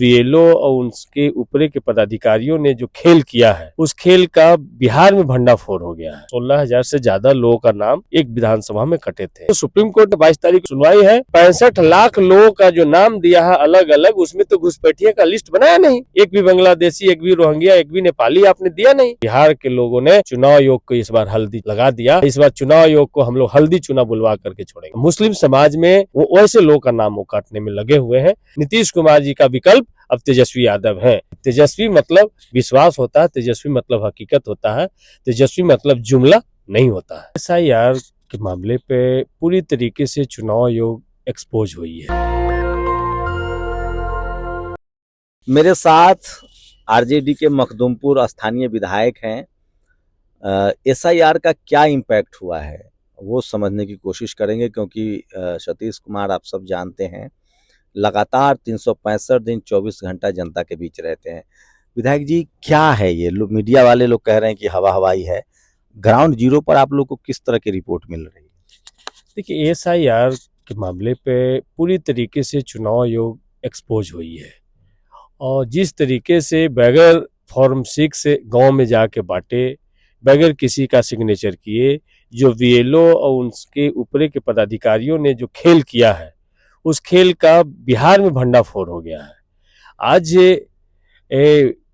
BLO और उनके ऊपरे के पदाधिकारियों ने जो खेल किया है, उस खेल का बिहार में भंडाफोड़ हो गया है। 16,000 से ज्यादा लोगों का नाम एक विधानसभा में कटे थे। तो सुप्रीम कोर्ट ने 22 तारीख को सुनवाई है। 65 लाख लोगों का जो नाम दिया है अलग अलग, उसमें तो घुसपैठिया का लिस्ट बनाया नहीं। एक भी बांग्लादेशी, एक भी रोहिंग्या, एक भी नेपाली आपने दिया नहीं। बिहार के लोगों ने चुनाव आयोग को इस बार हल्दी लगा दिया। इस बार चुनाव आयोग को हम लोग हल्दी चुनाव बुलवा करके छोड़ेंगे। मुस्लिम समाज में वो वैसे लोगों का नाम वो काटने में लगे हुए हैं। नीतीश कुमार जी का विकल्प अब तेजस्वी यादव है। तेजस्वी मतलब विश्वास होता है, तेजस्वी मतलब हकीकत होता है, तेजस्वी मतलब जुमला नहीं होता है। एसआईआर के मामले पे पूरी तरीके से चुनाव आयोग एक्सपोज हुई है। मेरे साथ आरजेडी के मखदूमपुर स्थानीय विधायक हैं। एसआईआर का क्या इम्पैक्ट हुआ है वो समझने की कोशिश करेंगे, क्योंकि सतीश कुमार आप सब जानते हैं लगातार 365 दिन 24 घंटा जनता के बीच रहते हैं। विधायक जी, क्या है ये मीडिया वाले लोग कह रहे हैं कि हवा हवाई है, ग्राउंड जीरो पर आप लोग को किस तरह की रिपोर्ट मिल रही है? देखिए, एसआईआर के मामले पे पूरी तरीके से चुनाव आयोग एक्सपोज हुई है और जिस तरीके से बगैर फॉर्म 6 से गांव में जाके बांटे, बगैर किसी का सिग्नेचर किए, जो बीएलओ और उनके ऊपरे के पदाधिकारियों ने जो खेल किया है, उस खेल का बिहार में भंडाफोड़ हो गया है। आज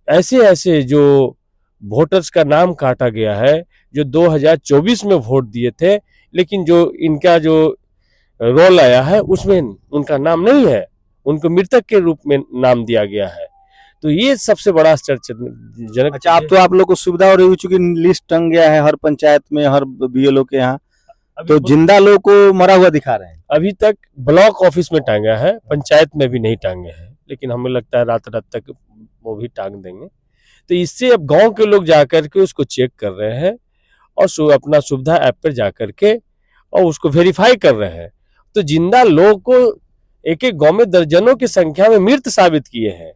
ऐसे ऐसे जो वोटर्स का नाम काटा गया है, जो 2024 में वोट दिए थे, लेकिन जो इनका जो रोल आया है उसमें उनका नाम नहीं है, उनको मृतक के रूप में नाम दिया गया है। तो ये सबसे बड़ा आश्चर्यजनक। अच्छा, आप लोग को सुविधा हो रही हो, चूंकि लिस्ट टंग गया है हर पंचायत में, हर बीएलओ के यहाँ, तो जिंदा लोग को मरा हुआ दिखा रहे हैं। अभी तक ब्लॉक ऑफिस में टांगा है, पंचायत में भी नहीं टांगे हैं, लेकिन हमें लगता है रात रात तक वो भी टांग देंगे। तो इससे अब गांव के लोग जाकर के उसको चेक कर रहे हैं और अपना सुविधा ऐप पर जाकर के और उसको वेरीफाई कर रहे हैं। तो जिंदा लोग को एक एक गांव में दर्जनों की संख्या में मृत साबित किए हैं।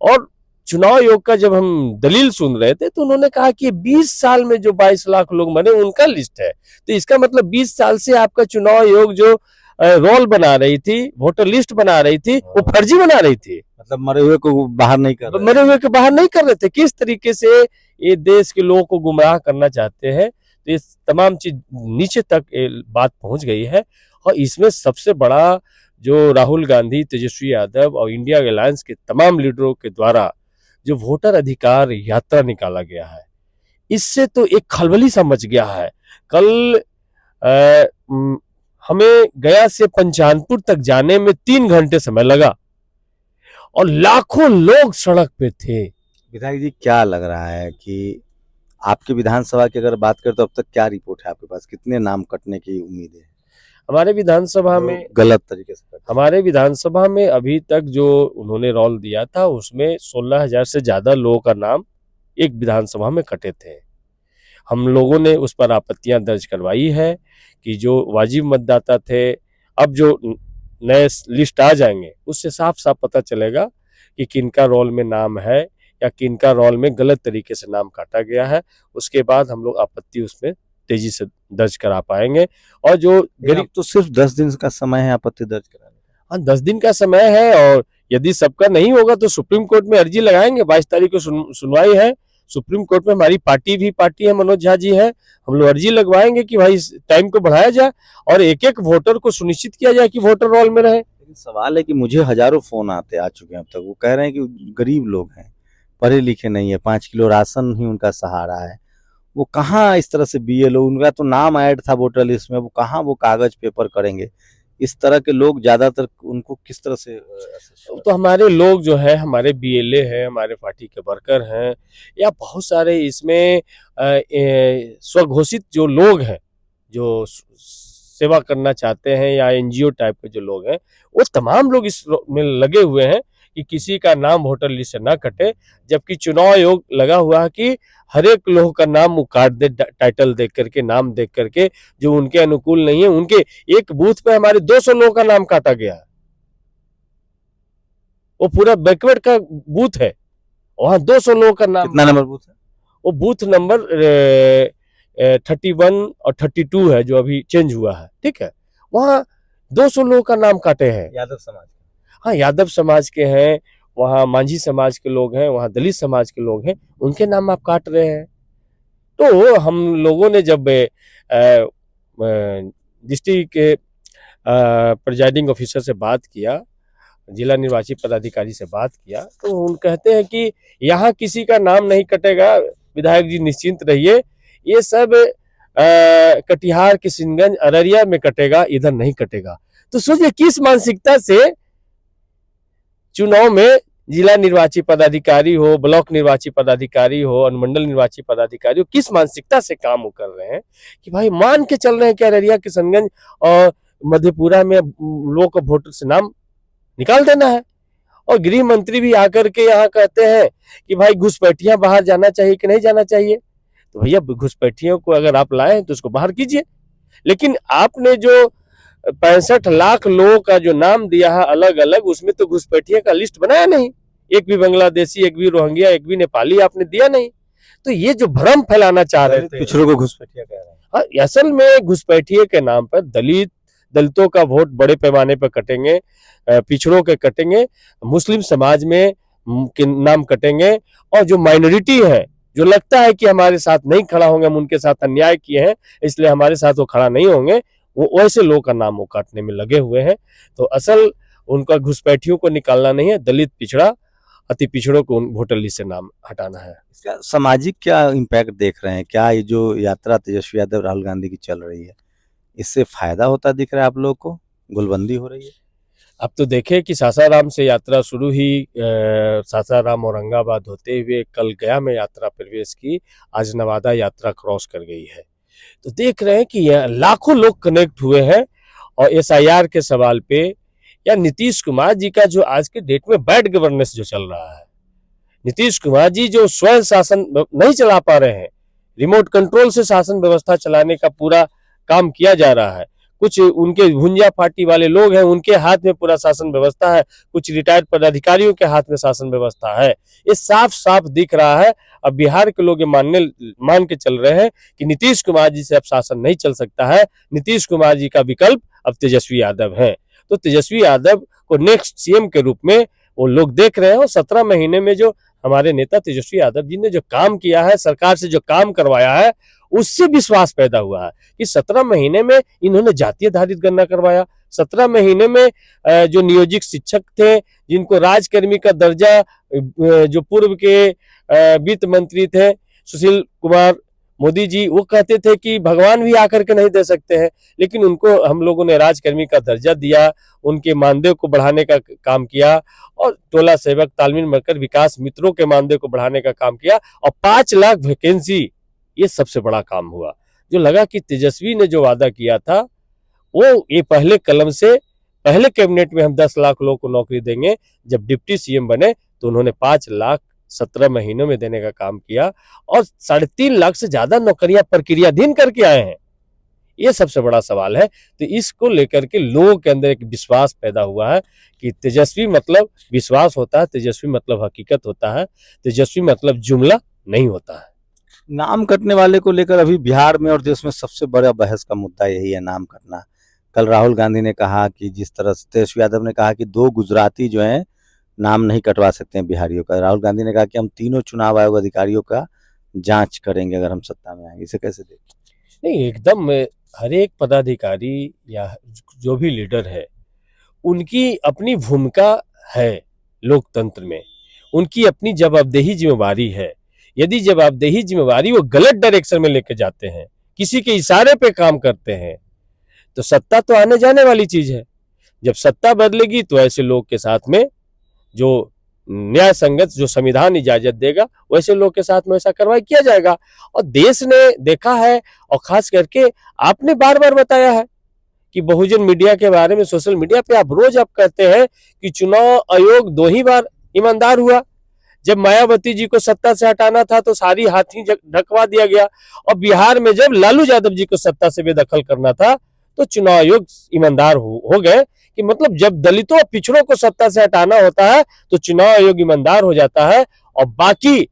और चुनाव आयोग का जब हम दलील सुन रहे थे तो उन्होंने कहा कि 20 साल में जो 22 लाख लोग मरे उनका लिस्ट है। तो इसका मतलब 20 साल से आपका चुनाव आयोग जो रोल बना रही थी, वोटर लिस्ट बना रही थी, वो फर्जी बना रही थी। मतलब मरे हुए को बाहर नहीं कर रहे, मरे हुए के बाहर नहीं कर रहे थे। किस तरीके से ये देश के लोगों को गुमराह करना चाहते हैं। तो ये तमाम चीज नीचे तक बात पहुंच गई है। और इसमें सबसे बड़ा जो राहुल गांधी, तेजस्वी यादव और इंडिया अलायंस के तमाम लीडरों के द्वारा जो वोटर अधिकार यात्रा निकाला गया है, इससे तो एक खलबली सा मच गया है। कल हमें गया से पंचानपुर तक जाने में 3 घंटे समय लगा और लाखों लोग सड़क पे थे। विधायक जी, क्या लग रहा है कि आपके विधानसभा की अगर बात करें तो अब तक क्या रिपोर्ट है आपके पास, कितने नाम कटने की उम्मीद है हमारे विधानसभा में? गलत तरीके से हमारे विधानसभा में अभी तक जो उन्होंने रोल दिया था उसमें 16,000 से ज्यादा लोगों का नाम एक विधानसभा में कटे थे। हम लोगों ने उस पर आपत्तियां दर्ज करवाई है कि जो वाजिब मतदाता थे, अब जो नए लिस्ट आ जाएंगे उससे साफ साफ पता चलेगा कि किनका रोल में नाम है या किनका रोल में गलत तरीके से नाम काटा गया है। उसके बाद हम लोग आपत्ति उसमें तेजी से दर्ज करा पाएंगे। और जो गरीब तो सिर्फ 10 दिन का समय है आपत्ति दर्ज कराने का। हाँ, 10 दिन का समय है और यदि सबका नहीं होगा तो सुप्रीम कोर्ट में अर्जी लगाएंगे। 22 तारीख को सुनवाई है। सुप्रीम कोर्ट में हमारी पार्टी है, मनोज झा जी है। हम लोग अर्जी लगवाएंगे कि भाई इस टाइम को बढ़ाया जाए और एक एक वोटर को सुनिश्चित किया जाए कि वोटर रोल में रहे। लेकिन सवाल है कि मुझे हजारों फोन आ चुके हैं अब तक। वो कह रहे हैं कि गरीब लोग हैं, पढ़े लिखे नहीं है, 5 किलो राशन ही उनका सहारा है। वो कहाँ इस तरह से बीएलओ, उनका तो नाम ऐड था वोटर लिस्ट में, वो कहाँ वो कागज पेपर करेंगे। इस तरह के लोग ज्यादातर उनको किस तरह से तो हमारे लोग जो है, हमारे बीएलए हैं, हमारे पार्टी के वर्कर हैं, या बहुत सारे इसमें स्वघोषित जो लोग हैं जो सेवा करना चाहते हैं या एनजीओ टाइप के जो लोग हैं, वो तमाम लोग इस में लगे हुए हैं कि किसी का नाम वोटर लिस्ट से ना कटे। जबकि चुनाव आयोग लगा हुआ है कि हर एक लोग का नाम वो काट दे, टाइटल देख करके, नाम देख करके, जो उनके अनुकूल नहीं है। उनके एक बूथ पे हमारे 200 लोगों का नाम काटा गया है। वो पूरा बैकवर्ड का बूथ है, वहां 200 लोगों का नाम। कितना नंबर बूथ है? वो बूथ नंबर 31 और 32 है, जो अभी चेंज हुआ है। ठीक है, वहां 200 लोगों का नाम काटे हैं। यादव समाज। हाँ, यादव समाज के हैं। वहाँ मांझी समाज के लोग हैं, वहाँ दलित समाज के लोग हैं, उनके नाम आप काट रहे हैं। तो हम लोगों ने जब डिस्ट्रिक्ट के प्रिजाइडिंग ऑफिसर से बात किया, जिला निर्वाची पदाधिकारी से बात किया, तो उन कहते हैं कि यहाँ किसी का नाम नहीं कटेगा, विधायक जी निश्चिंत रहिए, ये सब कटिहार, किशनगंज, अररिया में कटेगा, इधर नहीं कटेगा। तो सोचिए किस मानसिकता से चुनाव में जिला निर्वाची पदाधिकारी हो, ब्लॉक निर्वाची पदाधिकारी हो, अनुमंडल निर्वाची पदाधिकारी हो, किस मानसिकता से काम वो कर रहे हैं कि भाई मान के चल रहे हैं कि अररिया, किशनगंज और मधेपुरा में लोगों को वोटर से नाम निकाल देना है। और गृह मंत्री भी आकर के यहाँ कहते हैं कि भाई घुसपैठियां बाहर जाना चाहिए कि नहीं जाना चाहिए। तो भैया घुसपैठियों को अगर आप लाए तो उसको बाहर कीजिए, लेकिन आपने जो 65 लाख लोगों का जो नाम दिया है अलग अलग, उसमें तो घुसपैठिया का लिस्ट बनाया नहीं, एक भी बांग्लादेशी, एक भी रोहिंग्या, एक भी नेपाली आपने दिया नहीं। तो ये जो भ्रम फैलाना चाह रहे थे, पिछड़ों को घुसपैठिया कह रहे हैं। असल में घुसपैठिए के नाम पर दलितों का वोट बड़े पैमाने पर कटेंगे, पिछड़ों के कटेंगे, मुस्लिम समाज में के नाम कटेंगे, और जो माइनॉरिटी है, जो लगता है कि हमारे साथ नहीं खड़ा होंगे, हम उनके साथ अन्याय किए हैं इसलिए हमारे साथ वो खड़ा नहीं होंगे, वो वैसे लोगों का नाम वो काटने में लगे हुए हैं। तो असल उनका घुसपैठियों को निकालना नहीं है, दलित, पिछड़ा, अति पिछड़ों को वोटर लिस्ट से नाम हटाना है। इसका सामाजिक क्या इम्पैक्ट देख रहे हैं? क्या ये जो यात्रा तेजस्वी यादव राहुल गांधी की चल रही है, इससे फायदा होता दिख रहा है आप लोग को? गोलबंदी हो रही है? अब तो देखे कि सासाराम से यात्रा शुरू ही, सासाराम औरंगाबाद होते हुए कल गया में यात्रा प्रवेश की, आज नवादा यात्रा क्रॉस कर गई है। तो देख रहे हैं कि लाखों लोग कनेक्ट हुए हैं। और एसआईआर के सवाल पे, या नीतीश कुमार जी का जो आज के डेट में बैड गवर्नेंस जो चल रहा है, नीतीश कुमार जी जो स्वयं शासन नहीं चला पा रहे हैं, रिमोट कंट्रोल से शासन व्यवस्था चलाने का पूरा काम किया जा रहा है। कुछ उनके भुंजा पार्टी वाले लोग हैं, उनके हाथ में पूरा शासन व्यवस्था है, कुछ रिटायर्ड पदाधिकारियों के हाथ में शासन व्यवस्था है। ये साफ साफ दिख रहा है। अब बिहार के लोग ये मान के चल रहे हैं कि नीतीश कुमार जी से अब शासन नहीं चल सकता है, नीतीश कुमार जी का विकल्प अब तेजस्वी यादव है। तो तेजस्वी यादव को नेक्स्ट सीएम के रूप में वो लोग देख रहे हैं। और 17 महीने में जो हमारे नेता तेजस्वी यादव जी ने जो काम किया है, सरकार से जो काम करवाया है, उससे विश्वास पैदा हुआ है कि 17 महीने में इन्होंने जातीय आधारित गणना करवाया। 17 महीने में जो नियोजित शिक्षक थे, जिनको राजकर्मी का दर्जा, जो पूर्व के वित्त मंत्री थे सुशील कुमार मोदी जी, वो कहते थे कि भगवान भी आकर के नहीं दे सकते हैं, लेकिन उनको हम लोगों ने राजकर्मी का दर्जा दिया, उनके मानदेय को बढ़ाने का काम किया, और टोला सेवक, तालमीन मरकर विकास मित्रों के मानदेय को बढ़ाने का काम किया, और 5 लाख वैकेंसी, ये सबसे बड़ा काम हुआ। जो लगा कि तेजस्वी ने जो वादा किया था, वो ये पहले कलम से, पहले कैबिनेट में हम 10 लाख लोगों को नौकरी देंगे, जब डिप्टी सीएम बने तो उन्होंने 5 लाख 17 महीनों में देने का काम किया, और 3.5 लाख से ज्यादा नौकरियां प्रक्रियाधीन करके आए हैं। ये सबसे बड़ा सवाल है। तो इसको लेकर के लोगों के अंदर एक विश्वास पैदा हुआ है कि तेजस्वी मतलब विश्वास होता है, तेजस्वी मतलब हकीकत होता है, तेजस्वी मतलब जुमला नहीं होता है। नाम कटने वाले को लेकर अभी बिहार में और देश में सबसे बड़ा बहस का मुद्दा यही है, नाम कटना। कल राहुल गांधी ने कहा कि जिस तरह से तेजस्वी यादव ने कहा कि 2 गुजराती जो हैं नाम नहीं कटवा सकते हैं बिहारियों का। राहुल गांधी ने कहा कि हम तीनों चुनाव आयोग अधिकारियों का जांच करेंगे अगर हम सत्ता में आएंगे। इसे कैसे देखते? नहीं, एकदम हर एक पदाधिकारी या जो भी लीडर है, उनकी अपनी भूमिका है लोकतंत्र में, उनकी अपनी जवाबदेही जिम्मेवारी है। यदि जवाबदेही जिम्मेवारी वो गलत डायरेक्शन में लेके जाते हैं, किसी के इशारे पे काम करते हैं, तो सत्ता तो आने जाने वाली चीज है। जब सत्ता बदलेगी तो ऐसे लोग के साथ में, जो न्याय संगत, जो संविधान इजाजत देगा, वैसे लोग के साथ में ऐसा कार्रवाई किया जाएगा। और देश ने देखा है, और खास करके आपने बार बार बताया है कि बहुजन मीडिया के बारे में, सोशल मीडिया पे आप रोज कहते हैं कि चुनाव आयोग 2 ही बार ईमानदार हुआ। जब मायावती जी को सत्ता से हटाना था तो सारी हाथी ढकवा दिया गया, और बिहार में जब लालू यादव जी को सत्ता से बेदखल करना था तो चुनाव आयोग ईमानदार हो गए। कि मतलब जब दलितों और पिछड़ों को सत्ता से हटाना होता है तो चुनाव आयोग ईमानदार हो जाता है। और बाकी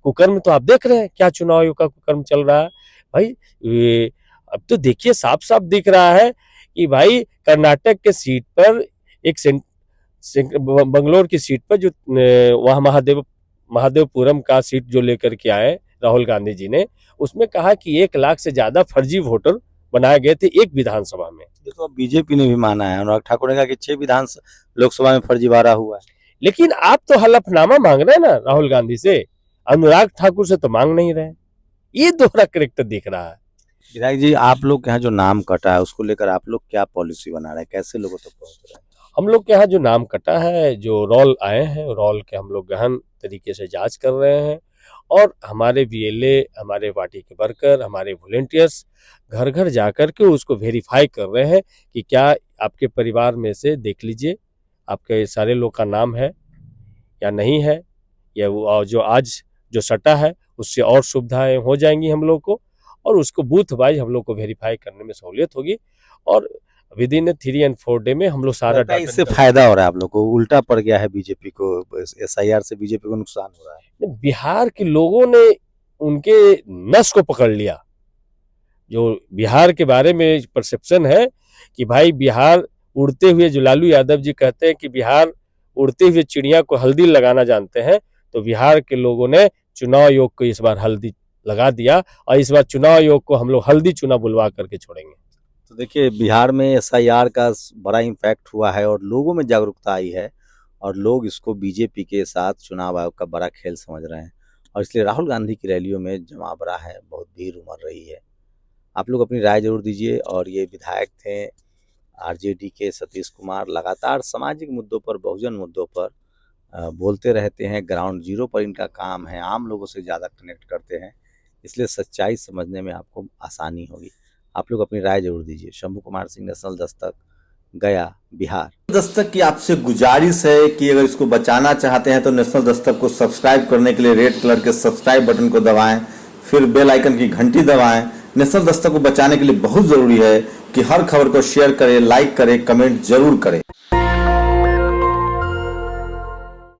कुकर्म तो आप देख रहे हैं, क्या चुनाव आयोग का कुकर्म चल रहा है भाई। अब तो देखिए साफ साफ दिख रहा है कि भाई कर्नाटक के सीट पर एक बंगलोर की सीट पर जो वहाँ महादेवपुरम का सीट जो लेकर के आए राहुल गांधी जी ने, उसमें कहा कि 1 लाख से ज्यादा फर्जी वोटर बनाए गए थे एक विधानसभा में। ये तो अब बीजेपी ने भी माना है। अनुराग ठाकुर ने कहा कि 6 विधान लोकसभा में फर्जीवाड़ा हुआ है। लेकिन आप तो हलफनामा मांग रहे हैं ना राहुल गांधी से, अनुराग ठाकुर से तो मांग नहीं रहे। ये दोहरा कैरेक्टर दिख रहा है। विधायक जी, आप लोग के यहाँ जो नाम कटा है उसको लेकर आप लोग क्या पॉलिसी बना रहे हैं, कैसे लोगों तक पहुंच रहे हैं? हम लोग के यहाँ जो नाम कटा है, जो रोल आए हैं, रोल के हम लोग गहन तरीके से जांच कर रहे हैं और हमारे वीएलए, हमारे पार्टी के वर्कर, हमारे वॉलेंटियर्स घर घर जाकर के उसको वेरीफाई कर रहे हैं कि क्या आपके परिवार में से देख लीजिए आपके सारे लोग का नाम है या नहीं है, या वो जो आज जो सटा है उससे और सुविधाएं हो जाएंगी हम लोग को, और उसको बूथ वाइज हम लोग को वेरीफाई करने में सहूलियत होगी और विद इन 3 and 4 डे में हम लोग सारा लगता है इससे फायदा हो रहा है आप लोग को, उल्टा पड़ गया है बीजेपी को, एसआईआर से बीजेपी को नुकसान हो रहा है? बिहार के लोगों ने उनके नस को पकड़ लिया। जो बिहार के बारे में परसेप्शन है कि भाई बिहार उड़ते हुए, जो लालू यादव जी कहते हैं कि बिहार उड़ते हुए चिड़िया को हल्दी लगाना जानते हैं, तो बिहार के लोगों ने चुनाव आयोग को इस बार हल्दी लगा दिया और इस बार चुनाव आयोग को हम लोग हल्दी चुनाव बुलवा करके छोड़ेंगे। तो देखिए, बिहार में एसआईआर का बड़ा इम्पैक्ट हुआ है और लोगों में जागरूकता आई है और लोग इसको बीजेपी के साथ चुनाव आयोग का बड़ा खेल समझ रहे हैं और इसलिए राहुल गांधी की रैलियों में जमावड़ा है, बहुत भीड़ उमड़ रही है। आप लोग अपनी राय जरूर दीजिए। और ये विधायक थे आरजेडी के सतीश कुमार, लगातार सामाजिक मुद्दों पर, बहुजन मुद्दों पर बोलते रहते हैं। ग्राउंड जीरो पर इनका काम है, आम लोगों से ज़्यादा कनेक्ट करते हैं, इसलिए सच्चाई समझने में आपको आसानी होगी। आप लोग अपनी राय जरूर दीजिए। शंभू कुमार सिंह, नेशनल दस्तक, गया, बिहार। दस्तक की आपसे गुजारिश है कि अगर इसको बचाना चाहते हैं तो नेशनल दस्तक को सब्सक्राइब करने के लिए रेड कलर के सब्सक्राइब बटन को दबाएं, फिर बेल आइकन की घंटी दबाएं। नेशनल दस्तक को बचाने के लिए बहुत जरूरी है कि हर खबर को शेयर करें, लाइक करें, कमेंट जरूर करें।